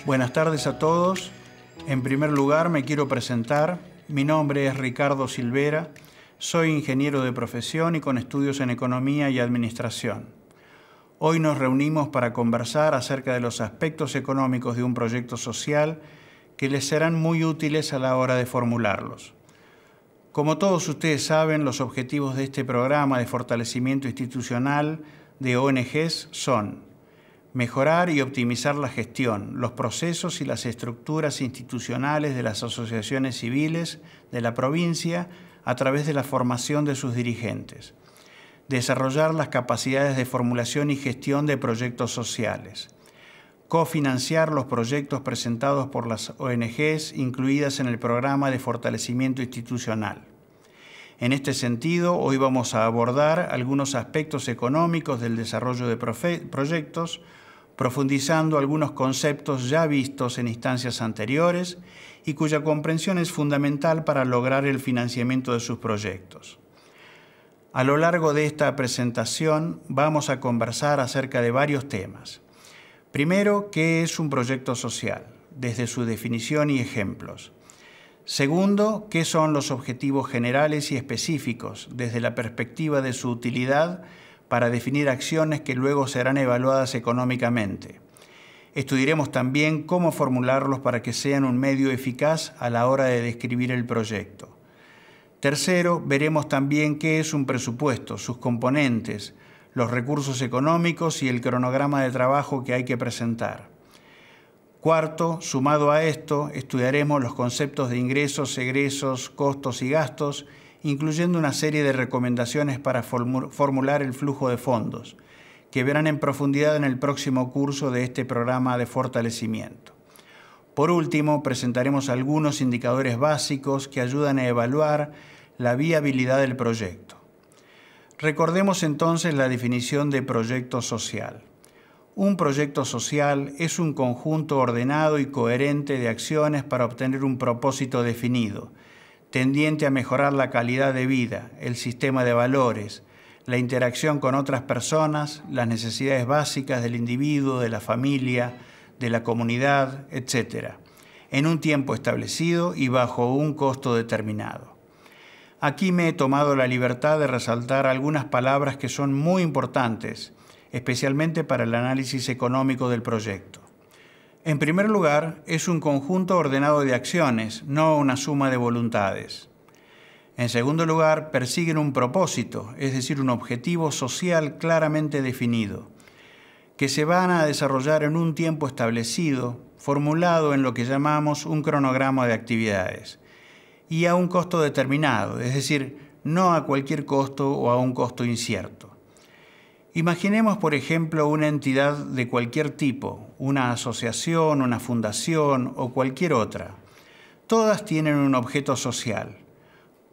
Buenas tardes a todos. En primer lugar me quiero presentar. Mi nombre es Ricardo Silvera. Soy ingeniero de profesión y con estudios en economía y administración. Hoy nos reunimos para conversar acerca de los aspectos económicos de un proyecto social que les serán muy útiles a la hora de formularlos. Como todos ustedes saben, los objetivos de este programa de fortalecimiento institucional de ONGs son mejorar y optimizar la gestión, los procesos y las estructuras institucionales de las asociaciones civiles de la provincia a través de la formación de sus dirigentes. Desarrollar las capacidades de formulación y gestión de proyectos sociales. Cofinanciar los proyectos presentados por las ONGs incluidas en el programa de fortalecimiento institucional. En este sentido, hoy vamos a abordar algunos aspectos económicos del desarrollo de proyectos, profundizando algunos conceptos ya vistos en instancias anteriores y cuya comprensión es fundamental para lograr el financiamiento de sus proyectos. A lo largo de esta presentación vamos a conversar acerca de varios temas. Primero, ¿qué es un proyecto social? Desde su definición y ejemplos. Segundo, ¿qué son los objetivos generales y específicos desde la perspectiva de su utilidad para definir acciones que luego serán evaluadas económicamente? Estudiaremos también cómo formularlos para que sean un medio eficaz a la hora de describir el proyecto. Tercero, veremos también qué es un presupuesto, sus componentes, los recursos económicos y el cronograma de trabajo que hay que presentar. Cuarto, sumado a esto, estudiaremos los conceptos de ingresos, egresos, costos y gastos, incluyendo una serie de recomendaciones para formular el flujo de fondos, que verán en profundidad en el próximo curso de este programa de fortalecimiento. Por último, presentaremos algunos indicadores básicos que ayudan a evaluar la viabilidad del proyecto. Recordemos entonces la definición de proyecto social. Un proyecto social es un conjunto ordenado y coherente de acciones para obtener un propósito definido, tendiente a mejorar la calidad de vida, el sistema de valores, la interacción con otras personas, las necesidades básicas del individuo, de la familia, de la comunidad, etc., en un tiempo establecido y bajo un costo determinado. Aquí me he tomado la libertad de resaltar algunas palabras que son muy importantes, especialmente para el análisis económico del proyecto. En primer lugar, es un conjunto ordenado de acciones, no una suma de voluntades. En segundo lugar, persiguen un propósito, es decir, un objetivo social claramente definido, que se van a desarrollar en un tiempo establecido, formulado en lo que llamamos un cronograma de actividades, y a un costo determinado, es decir, no a cualquier costo o a un costo incierto. Imaginemos, por ejemplo, una entidad de cualquier tipo, una asociación, una fundación o cualquier otra. Todas tienen un objeto social.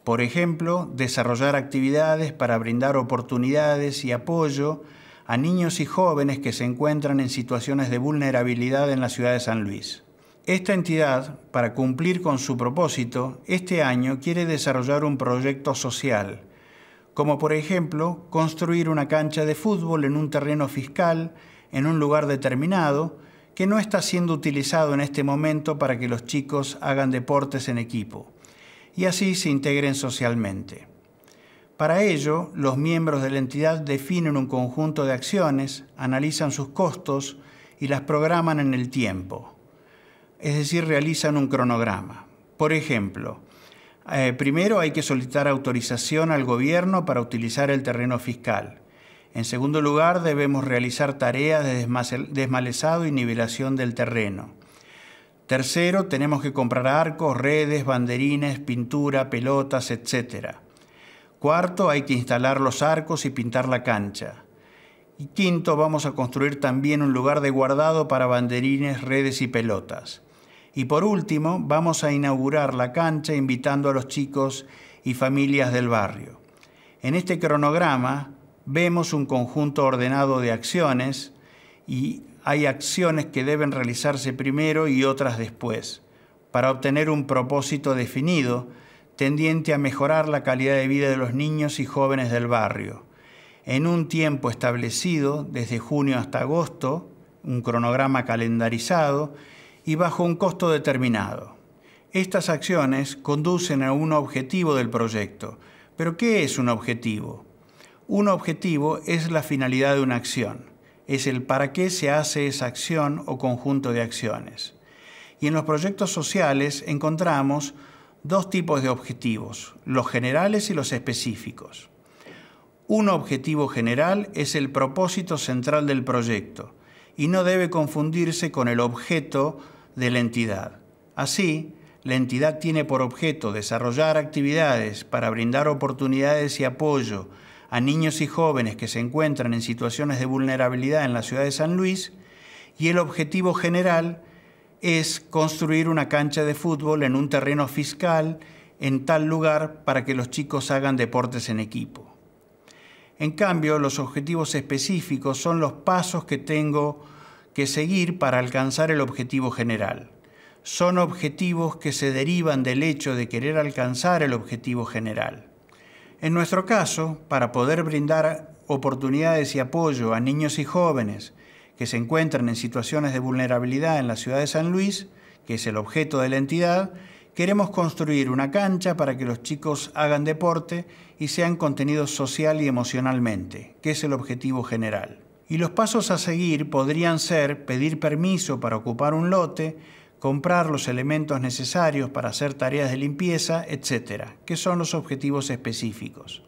Por ejemplo, desarrollar actividades para brindar oportunidades y apoyo a niños y jóvenes que se encuentran en situaciones de vulnerabilidad en la ciudad de San Luis. Esta entidad, para cumplir con su propósito, este año quiere desarrollar un proyecto social, como por ejemplo, construir una cancha de fútbol en un terreno fiscal, en un lugar determinado, que no está siendo utilizado en este momento para que los chicos hagan deportes en equipo, y así se integren socialmente. Para ello, los miembros de la entidad definen un conjunto de acciones, analizan sus costos y las programan en el tiempo, es decir, realizan un cronograma. Por ejemplo, primero hay que solicitar autorización al gobierno para utilizar el terreno fiscal. En segundo lugar, debemos realizar tareas de desmalezado y nivelación del terreno. Tercero, tenemos que comprar arcos, redes, banderines, pintura, pelotas, etc. Cuarto, hay que instalar los arcos y pintar la cancha. Y quinto, vamos a construir también un lugar de guardado para banderines, redes y pelotas. Y por último, vamos a inaugurar la cancha invitando a los chicos y familias del barrio. En este cronograma vemos un conjunto ordenado de acciones y hay acciones que deben realizarse primero y otras después, para obtener un propósito definido tendiente a mejorar la calidad de vida de los niños y jóvenes del barrio, en un tiempo establecido desde junio hasta agosto, un cronograma calendarizado, y bajo un costo determinado. Estas acciones conducen a un objetivo del proyecto. ¿Pero qué es un objetivo? Un objetivo es la finalidad de una acción. Es el para qué se hace esa acción o conjunto de acciones. Y en los proyectos sociales encontramos dos tipos de objetivos, los generales y los específicos. Un objetivo general es el propósito central del proyecto y no debe confundirse con el objeto de la entidad. Así, la entidad tiene por objeto desarrollar actividades para brindar oportunidades y apoyo a niños y jóvenes que se encuentran en situaciones de vulnerabilidad en la ciudad de San Luis, y el objetivo general es construir una cancha de fútbol en un terreno fiscal en tal lugar para que los chicos hagan deportes en equipo. En cambio, los objetivos específicos son los pasos que tengo que seguir para alcanzar el objetivo general. Son objetivos que se derivan del hecho de querer alcanzar el objetivo general. En nuestro caso, para poder brindar oportunidades y apoyo a niños y jóvenes que se encuentran en situaciones de vulnerabilidad en la ciudad de San Luis, que es el objeto de la entidad, queremos construir una cancha para que los chicos hagan deporte y sean contenidos social y emocionalmente, que es el objetivo general. Y los pasos a seguir podrían ser pedir permiso para ocupar un lote, comprar los elementos necesarios para hacer tareas de limpieza, etc., que son los objetivos específicos.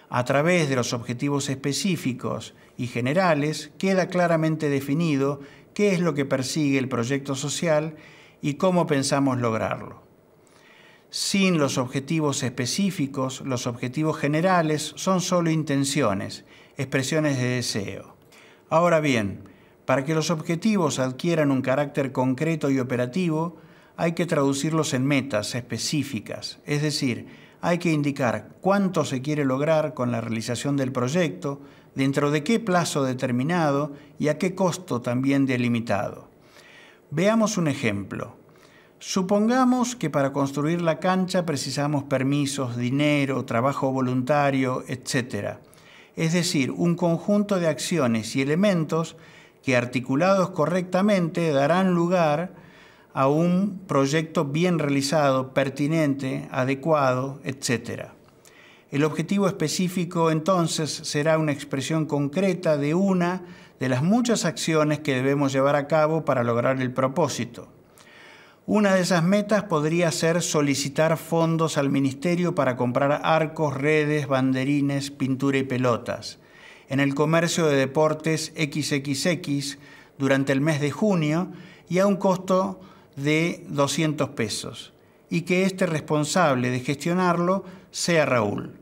A través de los objetivos específicos y generales queda claramente definido qué es lo que persigue el proyecto social y cómo pensamos lograrlo. Sin los objetivos específicos, los objetivos generales son solo intenciones, expresiones de deseo. Ahora bien, para que los objetivos adquieran un carácter concreto y operativo, hay que traducirlos en metas específicas, es decir, hay que indicar cuánto se quiere lograr con la realización del proyecto, dentro de qué plazo determinado y a qué costo también delimitado. Veamos un ejemplo. Supongamos que para construir la cancha precisamos permisos, dinero, trabajo voluntario, etc. Es decir, un conjunto de acciones y elementos que articulados correctamente darán lugar a un proyecto bien realizado, pertinente, adecuado, etc. El objetivo específico entonces será una expresión concreta de una de las muchas acciones que debemos llevar a cabo para lograr el propósito. Una de esas metas podría ser solicitar fondos al Ministerio para comprar arcos, redes, banderines, pintura y pelotas en el comercio de deportes XXX durante el mes de junio y a un costo de 200 pesos, y que este responsable de gestionarlo sea Raúl.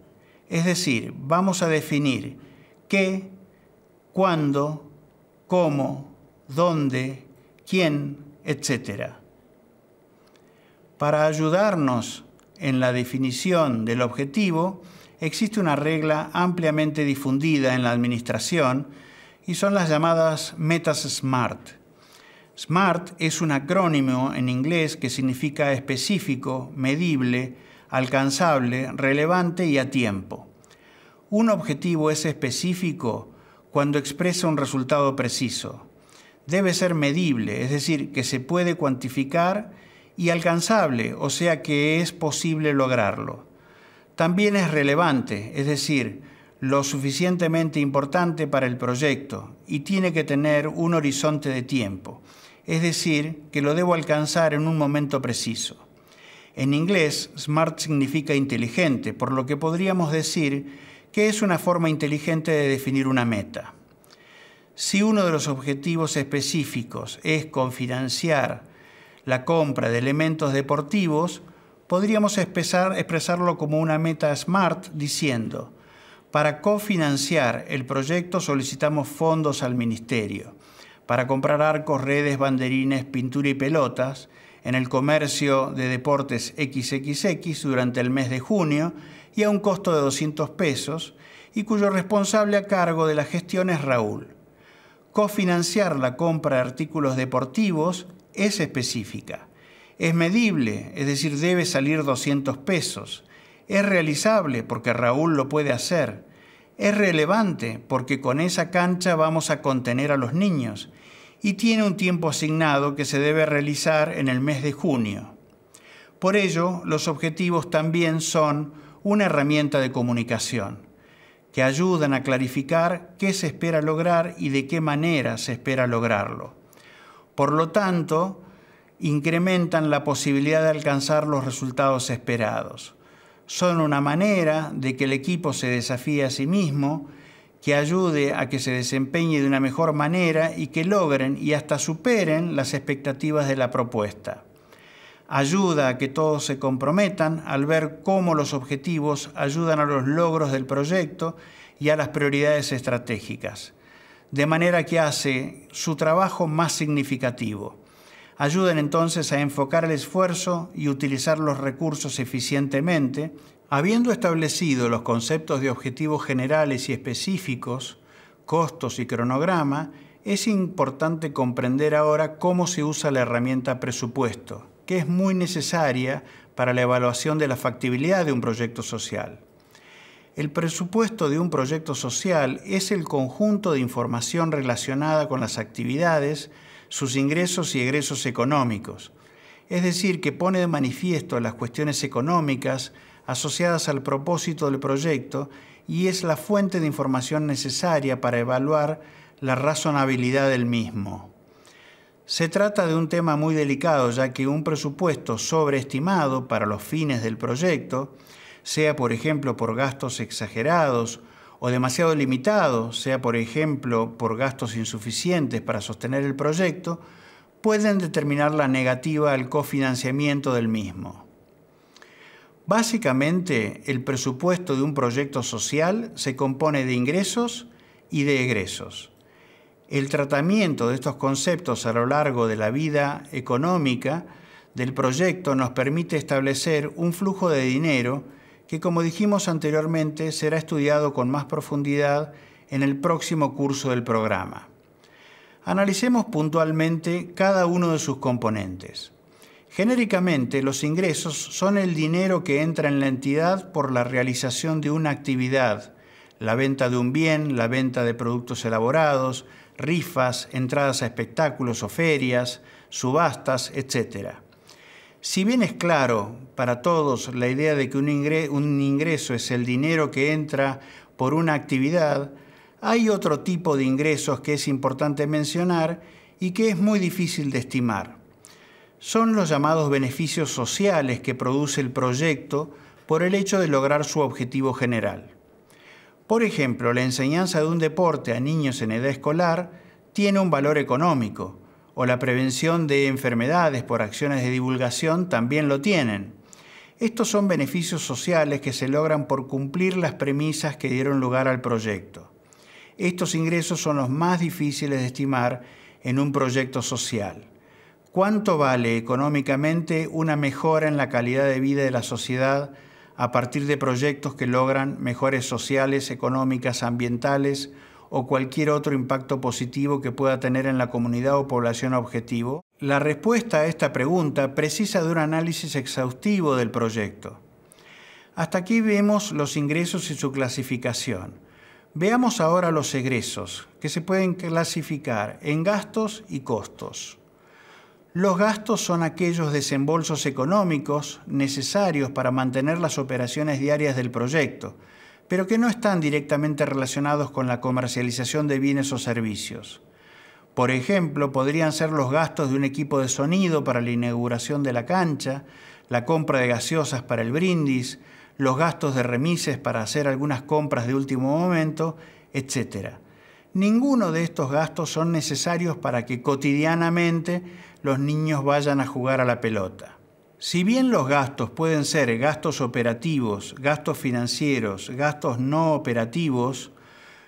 Es decir, vamos a definir qué, cuándo, cómo, dónde, quién, etc. Para ayudarnos en la definición del objetivo, existe una regla ampliamente difundida en la administración y son las llamadas metas SMART. SMART es un acrónimo en inglés que significa específico, medible, alcanzable, relevante y a tiempo. Un objetivo es específico cuando expresa un resultado preciso. Debe ser medible, es decir, que se puede cuantificar, y alcanzable, o sea que es posible lograrlo. También es relevante, es decir, lo suficientemente importante para el proyecto y tiene que tener un horizonte de tiempo, es decir, que lo debo alcanzar en un momento preciso. En inglés, SMART significa inteligente, por lo que podríamos decir que es una forma inteligente de definir una meta. Si uno de los objetivos específicos es cofinanciar la compra de elementos deportivos, podríamos expresarlo como una meta SMART diciendo: para cofinanciar el proyecto solicitamos fondos al Ministerio para comprar arcos, redes, banderines, pintura y pelotas en el comercio de deportes XXX durante el mes de junio y a un costo de 200 pesos y cuyo responsable a cargo de la gestión es Raúl. Cofinanciar la compra de artículos deportivos es específica. Es medible, es decir, debe salir 200 pesos. Es realizable porque Raúl lo puede hacer. Es relevante porque con esa cancha vamos a contener a los niños. y tiene un tiempo asignado que se debe realizar en el mes de junio. Por ello, los objetivos también son una herramienta de comunicación que ayudan a clarificar qué se espera lograr y de qué manera se espera lograrlo. Por lo tanto, incrementan la posibilidad de alcanzar los resultados esperados. Son una manera de que el equipo se desafíe a sí mismo, que ayude a que se desempeñe de una mejor manera y que logren y hasta superen las expectativas de la propuesta. Ayuda a que todos se comprometan al ver cómo los objetivos ayudan a los logros del proyecto y a las prioridades estratégicas, de manera que hace su trabajo más significativo. Ayudan entonces a enfocar el esfuerzo y utilizar los recursos eficientemente. Habiendo establecido los conceptos de objetivos generales y específicos, costos y cronograma, es importante comprender ahora cómo se usa la herramienta presupuesto, que es muy necesaria para la evaluación de la factibilidad de un proyecto social. El presupuesto de un proyecto social es el conjunto de información relacionada con las actividades, sus ingresos y egresos económicos, es decir, que pone de manifiesto las cuestiones económicas asociadas al propósito del proyecto y es la fuente de información necesaria para evaluar la razonabilidad del mismo. Se trata de un tema muy delicado, ya que un presupuesto sobreestimado para los fines del proyecto, sea por ejemplo por gastos exagerados o demasiado limitado, sea por ejemplo por gastos insuficientes para sostener el proyecto, pueden determinar la negativa al cofinanciamiento del mismo. Básicamente, el presupuesto de un proyecto social se compone de ingresos y de egresos. El tratamiento de estos conceptos a lo largo de la vida económica del proyecto nos permite establecer un flujo de dinero que, como dijimos anteriormente, será estudiado con más profundidad en el próximo curso del programa. Analicemos puntualmente cada uno de sus componentes. Genéricamente, los ingresos son el dinero que entra en la entidad por la realización de una actividad, la venta de un bien, la venta de productos elaborados, rifas, entradas a espectáculos o ferias, subastas, etc. Si bien es claro para todos la idea de que un ingreso es el dinero que entra por una actividad, hay otro tipo de ingresos que es importante mencionar y que es muy difícil de estimar. Son los llamados beneficios sociales que produce el proyecto por el hecho de lograr su objetivo general. Por ejemplo, la enseñanza de un deporte a niños en edad escolar tiene un valor económico, o la prevención de enfermedades por acciones de divulgación también lo tienen. Estos son beneficios sociales que se logran por cumplir las premisas que dieron lugar al proyecto. Estos ingresos son los más difíciles de estimar en un proyecto social. ¿Cuánto vale económicamente una mejora en la calidad de vida de la sociedad a partir de proyectos que logran mejoras sociales, económicas, ambientales o cualquier otro impacto positivo que pueda tener en la comunidad o población objetivo? La respuesta a esta pregunta precisa de un análisis exhaustivo del proyecto. Hasta aquí vemos los ingresos y su clasificación. Veamos ahora los egresos, que se pueden clasificar en gastos y costos. Los gastos son aquellos desembolsos económicos necesarios para mantener las operaciones diarias del proyecto, pero que no están directamente relacionados con la comercialización de bienes o servicios. Por ejemplo, podrían ser los gastos de un equipo de sonido para la inauguración de la cancha, la compra de gaseosas para el brindis, los gastos de remises para hacer algunas compras de último momento, etc. Ninguno de estos gastos son necesarios para que cotidianamente los niños vayan a jugar a la pelota. Si bien los gastos pueden ser gastos operativos, gastos financieros, gastos no operativos,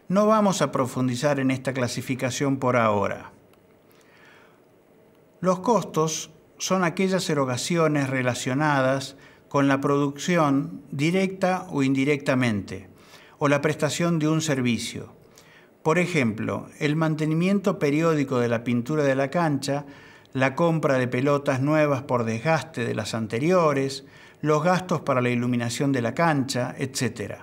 no vamos a profundizar en esta clasificación por ahora. Los costos son aquellas erogaciones relacionadas con la producción directa o indirectamente, o la prestación de un servicio. Por ejemplo, el mantenimiento periódico de la pintura de la cancha, la compra de pelotas nuevas por desgaste de las anteriores, los gastos para la iluminación de la cancha, etc.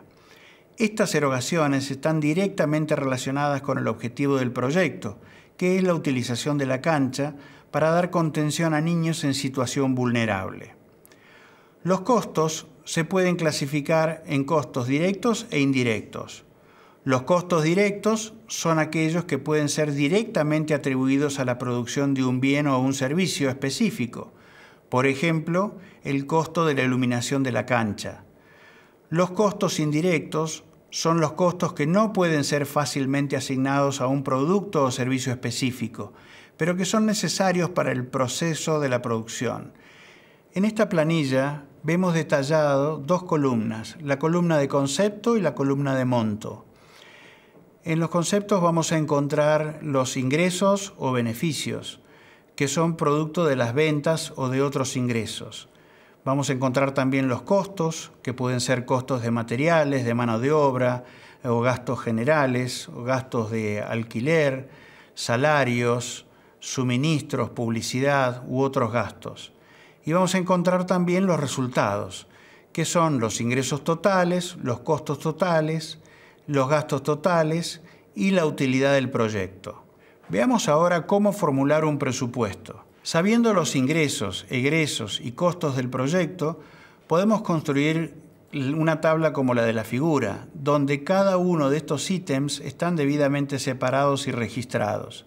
Estas erogaciones están directamente relacionadas con el objetivo del proyecto, que es la utilización de la cancha para dar contención a niños en situación vulnerable. Los costos se pueden clasificar en costos directos e indirectos. Los costos directos son aquellos que pueden ser directamente atribuidos a la producción de un bien o un servicio específico. Por ejemplo, el costo de la iluminación de la cancha. Los costos indirectos son los costos que no pueden ser fácilmente asignados a un producto o servicio específico, pero que son necesarios para el proceso de la producción. En esta planilla vemos detallado dos columnas, la columna de concepto y la columna de monto. En los conceptos vamos a encontrar los ingresos o beneficios, que son producto de las ventas o de otros ingresos. Vamos a encontrar también los costos, que pueden ser costos de materiales, de mano de obra, o gastos generales, o gastos de alquiler, salarios, suministros, publicidad u otros gastos. Y vamos a encontrar también los resultados, que son los ingresos totales, los costos totales, los gastos totales y la utilidad del proyecto. Veamos ahora cómo formular un presupuesto. Sabiendo los ingresos, egresos y costos del proyecto, podemos construir una tabla como la de la figura, donde cada uno de estos ítems están debidamente separados y registrados.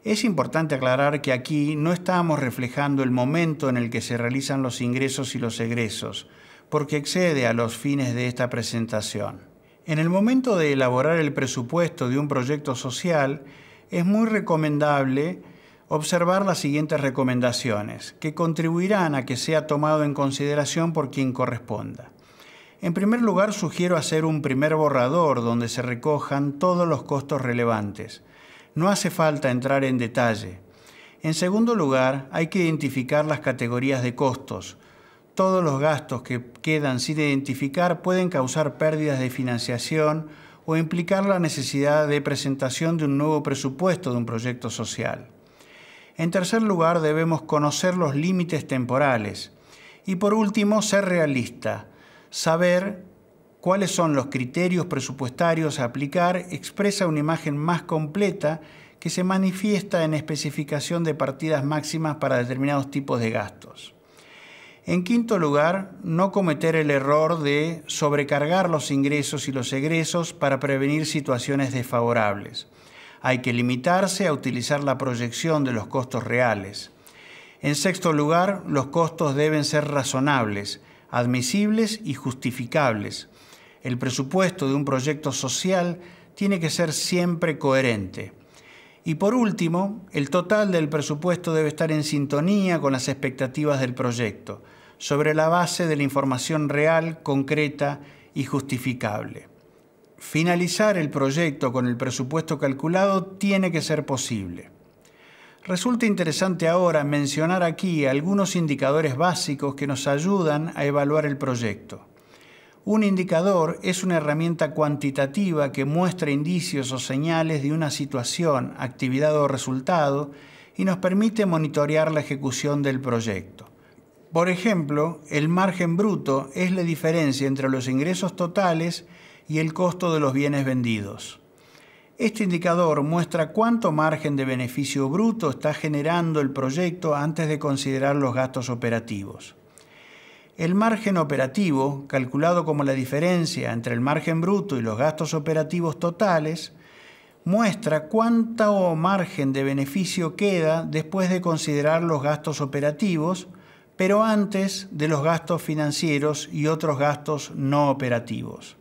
Es importante aclarar que aquí no estamos reflejando el momento en el que se realizan los ingresos y los egresos, porque excede a los fines de esta presentación. En el momento de elaborar el presupuesto de un proyecto social, es muy recomendable observar las siguientes recomendaciones, que contribuirán a que sea tomado en consideración por quien corresponda. En primer lugar, sugiero hacer un primer borrador donde se recojan todos los costos relevantes. No hace falta entrar en detalle. En segundo lugar, hay que identificar las categorías de costos. Todos los gastos que quedan sin identificar pueden causar pérdidas de financiación o implicar la necesidad de presentación de un nuevo presupuesto de un proyecto social. En tercer lugar, debemos conocer los límites temporales. Y por último, ser realista. Saber cuáles son los criterios presupuestarios a aplicar expresa una imagen más completa que se manifiesta en especificación de partidas máximas para determinados tipos de gastos. En quinto lugar, no cometer el error de sobrecargar los ingresos y los egresos para prevenir situaciones desfavorables. Hay que limitarse a utilizar la proyección de los costos reales. En sexto lugar, los costos deben ser razonables, admisibles y justificables. El presupuesto de un proyecto social tiene que ser siempre coherente. Y por último, el total del presupuesto debe estar en sintonía con las expectativas del proyecto, sobre la base de la información real, concreta y justificable. Finalizar el proyecto con el presupuesto calculado tiene que ser posible. Resulta interesante ahora mencionar aquí algunos indicadores básicos que nos ayudan a evaluar el proyecto. Un indicador es una herramienta cuantitativa que muestra indicios o señales de una situación, actividad o resultado y nos permite monitorear la ejecución del proyecto. Por ejemplo, el margen bruto es la diferencia entre los ingresos totales y el costo de los bienes vendidos. Este indicador muestra cuánto margen de beneficio bruto está generando el proyecto antes de considerar los gastos operativos. El margen operativo, calculado como la diferencia entre el margen bruto y los gastos operativos totales, muestra cuánto margen de beneficio queda después de considerar los gastos operativos, pero antes de los gastos financieros y otros gastos no operativos.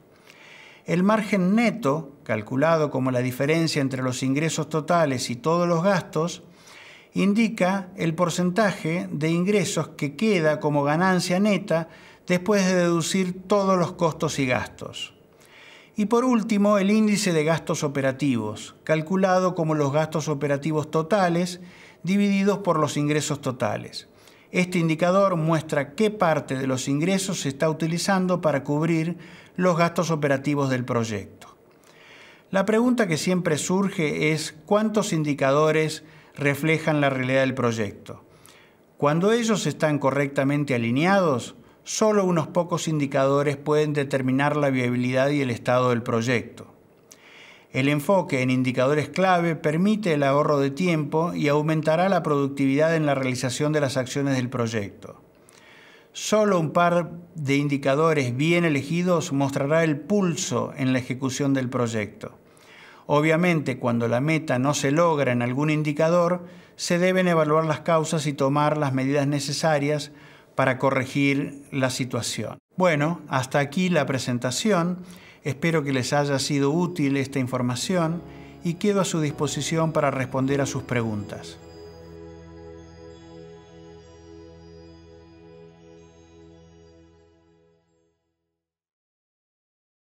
El margen neto, calculado como la diferencia entre los ingresos totales y todos los gastos, indica el porcentaje de ingresos que queda como ganancia neta después de deducir todos los costos y gastos. Y por último, el índice de gastos operativos, calculado como los gastos operativos totales divididos por los ingresos totales. Este indicador muestra qué parte de los ingresos se está utilizando para cubrir los gastos operativos del proyecto. La pregunta que siempre surge es ¿cuántos indicadores reflejan la realidad del proyecto? Cuando ellos están correctamente alineados, solo unos pocos indicadores pueden determinar la viabilidad y el estado del proyecto. El enfoque en indicadores clave permite el ahorro de tiempo y aumentará la productividad en la realización de las acciones del proyecto. Solo un par de indicadores bien elegidos mostrará el pulso en la ejecución del proyecto. Obviamente, cuando la meta no se logra en algún indicador, se deben evaluar las causas y tomar las medidas necesarias para corregir la situación. Bueno, hasta aquí la presentación. Espero que les haya sido útil esta información y quedo a su disposición para responder a sus preguntas.